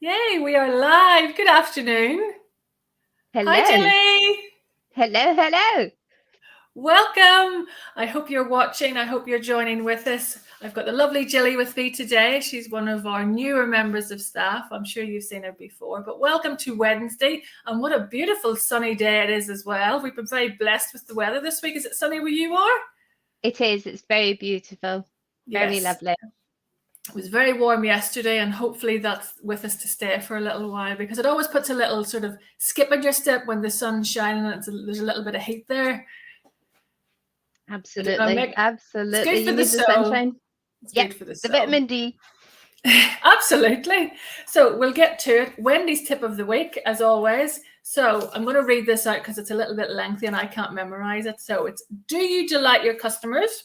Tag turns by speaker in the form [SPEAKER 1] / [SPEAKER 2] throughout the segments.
[SPEAKER 1] Yay, we are live. Good afternoon.
[SPEAKER 2] Hello.
[SPEAKER 1] Hi, Jilly.
[SPEAKER 2] Hello.
[SPEAKER 1] Welcome. I hope you're watching. I hope you're joining with us. I've got the lovely Jilly with me today. She's one of our newer members of staff. I'm sure you've seen her before, but welcome to Wednesday. And what a beautiful sunny day it is as well. We've been very blessed with the weather this week. Is it sunny where you are?
[SPEAKER 2] It is. It's very beautiful. Very lovely.
[SPEAKER 1] It was very warm yesterday, and hopefully that's with us to stay for a little while, because it always puts a little sort of skip in your step when the sun's shining and there's a little bit of heat there.
[SPEAKER 2] Absolutely. Absolutely.
[SPEAKER 1] It's good for the soul.
[SPEAKER 2] Sunshine.
[SPEAKER 1] It's good for the soul.
[SPEAKER 2] The vitamin D.
[SPEAKER 1] Absolutely. So we'll get to it. Wendy's tip of the week, as always. So I'm going to read this out because it's a little bit lengthy and I can't memorize it. So it's, do you delight your customers?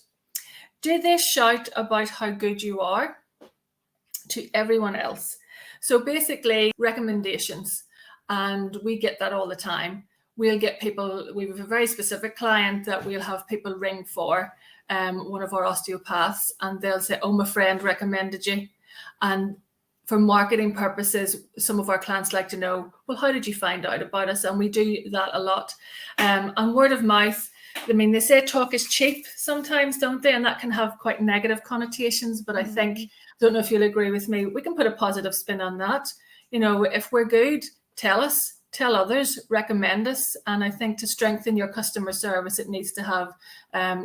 [SPEAKER 1] Do they shout about how good you are to everyone else? So basically recommendations, and we get that all the time. We'll get people, we have a very specific client that we'll have people ring for, one of our osteopaths, and they'll say, oh, my friend recommended you. And for marketing purposes, some of our clients like to know, well, how did you find out about us? And we do that a lot. And word of mouth, I mean, they say talk is cheap sometimes, don't they? And that can have quite negative connotations. But I think, I don't know if you'll agree with me, we can put a positive spin on that. You know, if we're good, tell us, tell others, recommend us. And I think to strengthen your customer service, it needs to have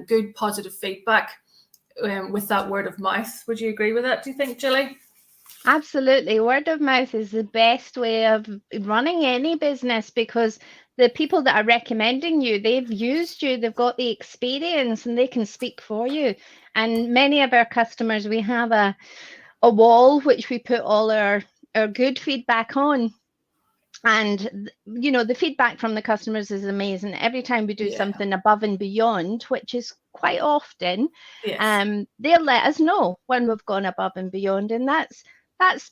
[SPEAKER 1] good, positive feedback with that word of mouth. Would you agree with that, do you think, Jilly?
[SPEAKER 2] Absolutely. Word of mouth is the best way of running any business, because the people that are recommending you, they've used you, they've got the experience, and they can speak for you. And many of our customers, we have a wall which we put all our good feedback on. And, you know, the feedback from the customers is amazing. Every time we do something above and beyond, which is quite often, they'll let us know when we've gone above and beyond. And that's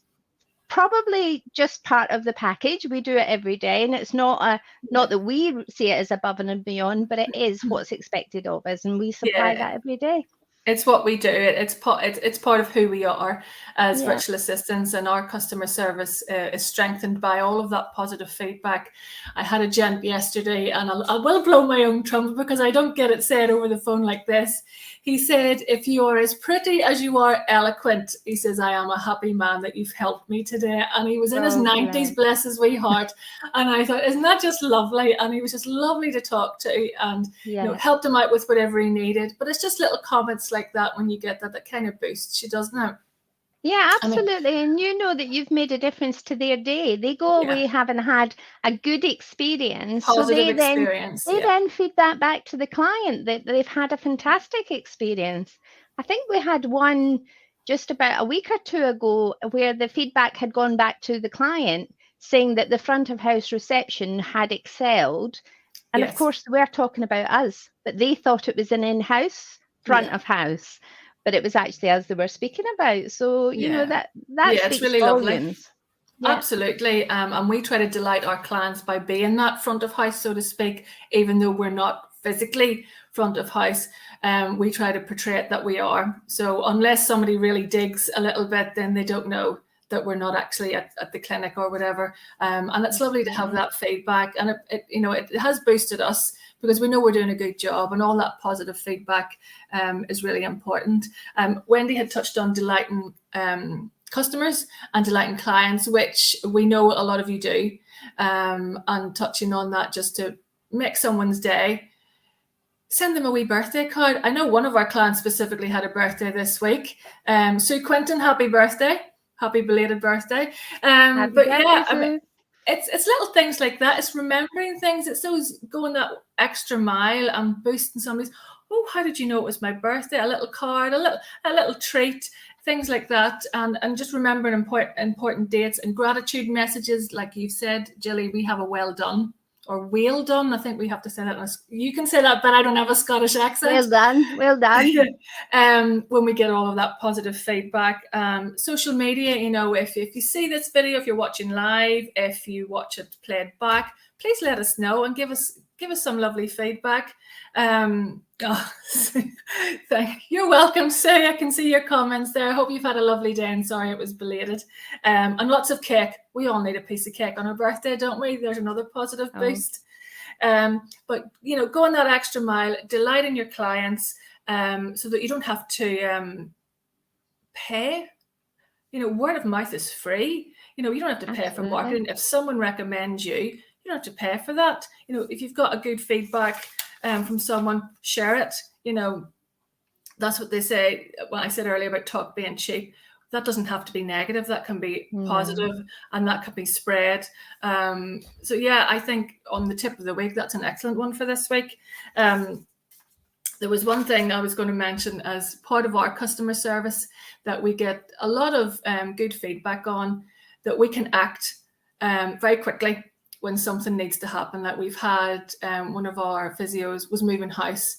[SPEAKER 2] probably just part of the package. We do it every day, and it's not that we see it as above and beyond, but it is what's expected of us, and we supply that every day.
[SPEAKER 1] It's what we do. It's part of who we are as virtual assistants, and our customer service is strengthened by all of that positive feedback. I had a gent yesterday, and I will blow my own trumpet because I don't get it said over the phone like this. He said, if you are as pretty as you are eloquent, he says, I am a happy man that you've helped me today. And he was in his 90s, bless his wee heart. And I thought, isn't that just lovely? And he was just lovely to talk to, and you know, helped him out with whatever he needed. But it's just little comments like that when you get that kind of boosts you, doesn't it?
[SPEAKER 2] Yeah, absolutely. And you know that you've made a difference to their day. They go away having had a good experience.
[SPEAKER 1] Positive experience.
[SPEAKER 2] They then feed that back to the client that they've had a fantastic experience. I think we had one just about a week or two ago where the feedback had gone back to the client saying that the front of house reception had excelled. And of course, we're talking about us, but they thought it was an in-house front of house. But it was actually us they were speaking about. So, you know, that speaks
[SPEAKER 1] really
[SPEAKER 2] volumes.
[SPEAKER 1] Lovely. Absolutely. And we try to delight our clients by being that front of house, so to speak, even though we're not physically front of house. We try to portray it that we are. So unless somebody really digs a little bit, then they don't know that we're not actually at the clinic or whatever. And it's lovely to have that feedback. And it has boosted us, because we know we're doing a good job, and all that positive feedback is really important. Wendy had touched on delighting customers and delighting clients, which we know a lot of you do, and touching on that just to make someone's day. Send them a wee birthday card. I know one of our clients specifically had a birthday this week. Sue Quinton, happy birthday. Happy belated birthday. It's little things like that. It's remembering things. It's those going that extra mile and boosting somebody's, oh, how did you know it was my birthday? A little card, a little treat, things like that. And just remembering important dates and gratitude messages. Like you've said, Jilly, we have a well done. Or well done. I think we have to say that. You can say that, but I don't have a Scottish accent.
[SPEAKER 2] Well done.
[SPEAKER 1] When we get all of that positive feedback. Social media, you know, if you see this video, if you're watching live, if you watch it played back, please let us know and give us give us some lovely feedback. You're welcome, Sue. I can see your comments there. I hope you've had a lovely day, and sorry it was belated. And lots of cake. We all need a piece of cake on our birthday, don't we? There's another positive boost. But going that extra mile, delighting your clients, so that you don't have to pay. Word of mouth is free. You don't have to pay for marketing. If someone recommends you, you don't have to pay for that. If you've got a good feedback from someone, share it. That's what they say when I said earlier about talk being cheap. That doesn't have to be negative. That can be positive, and that can be spread. So yeah, I think on the tip of the week, that's an excellent one for this week. There was one thing I was going to mention as part of our customer service that we get a lot of good feedback on, that we can act very quickly when something needs to happen. That we've had one of our physios was moving house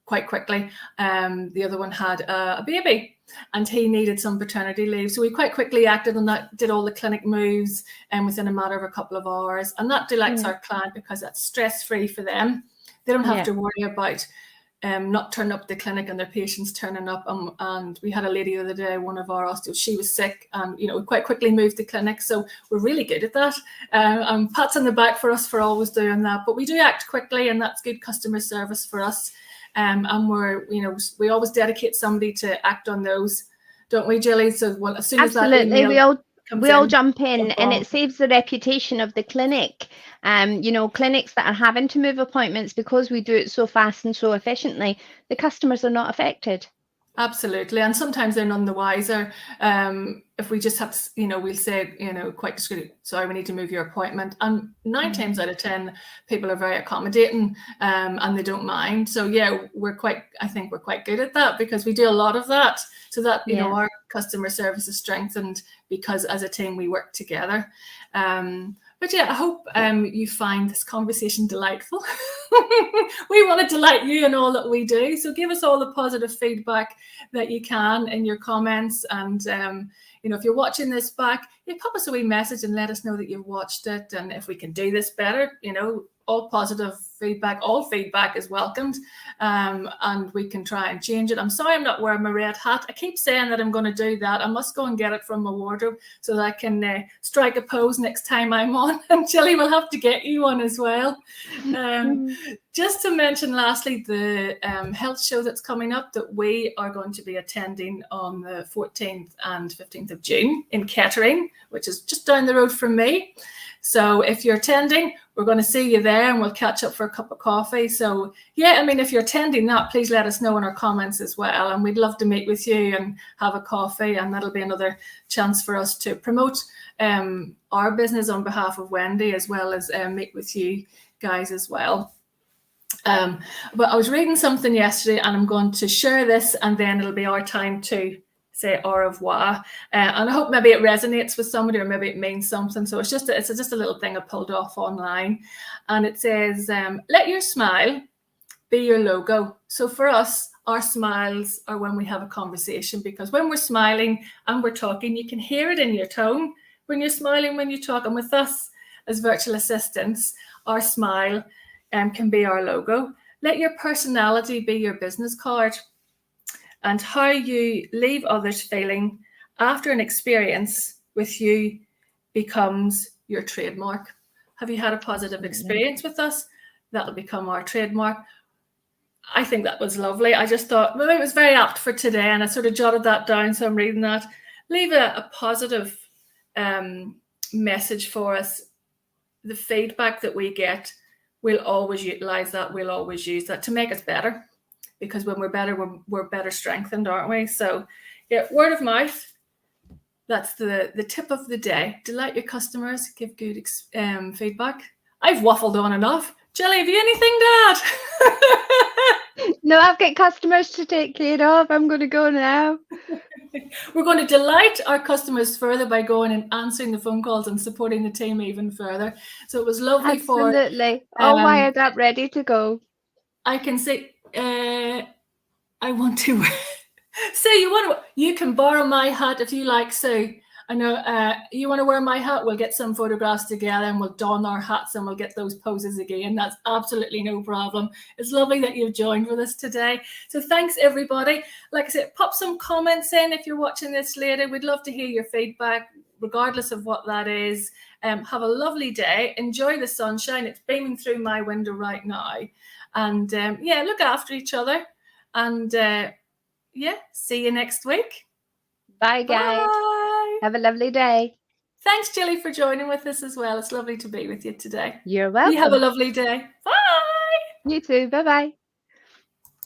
[SPEAKER 1] quite quickly. The other one had a baby and he needed some paternity leave. So we quite quickly acted on that, did all the clinic moves within a matter of a couple of hours. And that delights our client because that's stress-free for them. They don't have to worry about not turning up the clinic and their patients turning up. And we had a lady the other day, one of our osteos, she was sick, and we quite quickly moved the clinic. So we're really good at that. And pats on the back for us for always doing that. But we do act quickly, and that's good customer service for us. And we always dedicate somebody to act on those, don't we, Jilly? So as soon as that email
[SPEAKER 2] we all jump in, and it saves the reputation of the clinic. Clinics that are having to move appointments because we do it so fast and so efficiently, the customers are not affected.
[SPEAKER 1] Absolutely. And sometimes they're none the wiser. If we just have to, we'll say, quite discreetly, sorry, we need to move your appointment. And 9 times out of 10, people are very accommodating and they don't mind. So yeah, I think we're quite good at that because we do a lot of that. So that, our customer service is strengthened because as a team, we work together. But yeah, I hope you find this conversation delightful. We want to delight you in all that we do. So give us all the positive feedback that you can in your comments. And, if you're watching this back, pop us a wee message and let us know that you've watched it. And if we can do this better, all positive feedback, all feedback is welcomed. And we can try and change it. I'm sorry I'm not wearing my red hat. I keep saying that I'm going to do that. I must go and get it from my wardrobe so that I can strike a pose next time I'm on. And Jilly will have to get you one as well. Just to mention lastly, the health show that's coming up that we are going to be attending on the 14th and 15th of June in Kettering, which is just down the road from me. So if you're attending, we're going to see you there and we'll catch up for a cup of coffee. So yeah, if you're attending that, please let us know in our comments as well. And we'd love to meet with you and have a coffee. And that'll be another chance for us to promote our business on behalf of Wendy, as well as meet with you guys as well. But I was reading something yesterday and I'm going to share this, and then it'll be our time to say au revoir. And I hope maybe it resonates with somebody, or maybe it means something. So it's just a little thing I pulled off online. And it says, let your smile be your logo. So for us, our smiles are when we have a conversation, because when we're smiling and we're talking, you can hear it in your tone when you're smiling, when you talk. And with us as virtual assistants, our smile can be our logo. Let your personality be your business card. And how you leave others feeling after an experience with you becomes your trademark. Have you had a positive experience with us? That'll become our trademark. I think that was lovely. I just thought, well, it was very apt for today, and I sort of jotted that down, so I'm reading that. Leave a positive message for us. The feedback that we get, we'll always utilize that. We'll always use that to make us better. Because when we're better, we're better strengthened, aren't we? So yeah, word of mouth, that's the tip of the day. Delight your customers, give good feedback. I've waffled on enough. Jilly, have you anything to add?
[SPEAKER 2] No, I've got customers to take care of. I'm going to go now.
[SPEAKER 1] We're going to delight our customers further by going and answering the phone calls and supporting the team even further. So it was lovely.
[SPEAKER 2] Absolutely. All wired up, ready to go.
[SPEAKER 1] I can say, I want to say you can borrow my hat if you like, Sue, I know you want to wear my hat. We'll get some photographs together and we'll don our hats and we'll get those poses again. That's absolutely no problem. It's lovely that you've joined with us today. So thanks, everybody. Like I said, pop some comments in if you're watching this later. We'd love to hear your feedback, regardless of what that is. Have a lovely day. Enjoy the sunshine. It's beaming through my window right now. And yeah, look after each other. And yeah, see you next week.
[SPEAKER 2] Bye, guys.
[SPEAKER 1] Bye.
[SPEAKER 2] Have a lovely day.
[SPEAKER 1] Thanks, Jilly, for joining with us as well. It's lovely to be with you today.
[SPEAKER 2] You're welcome.
[SPEAKER 1] You have a lovely day. Bye.
[SPEAKER 2] You too. Bye-bye.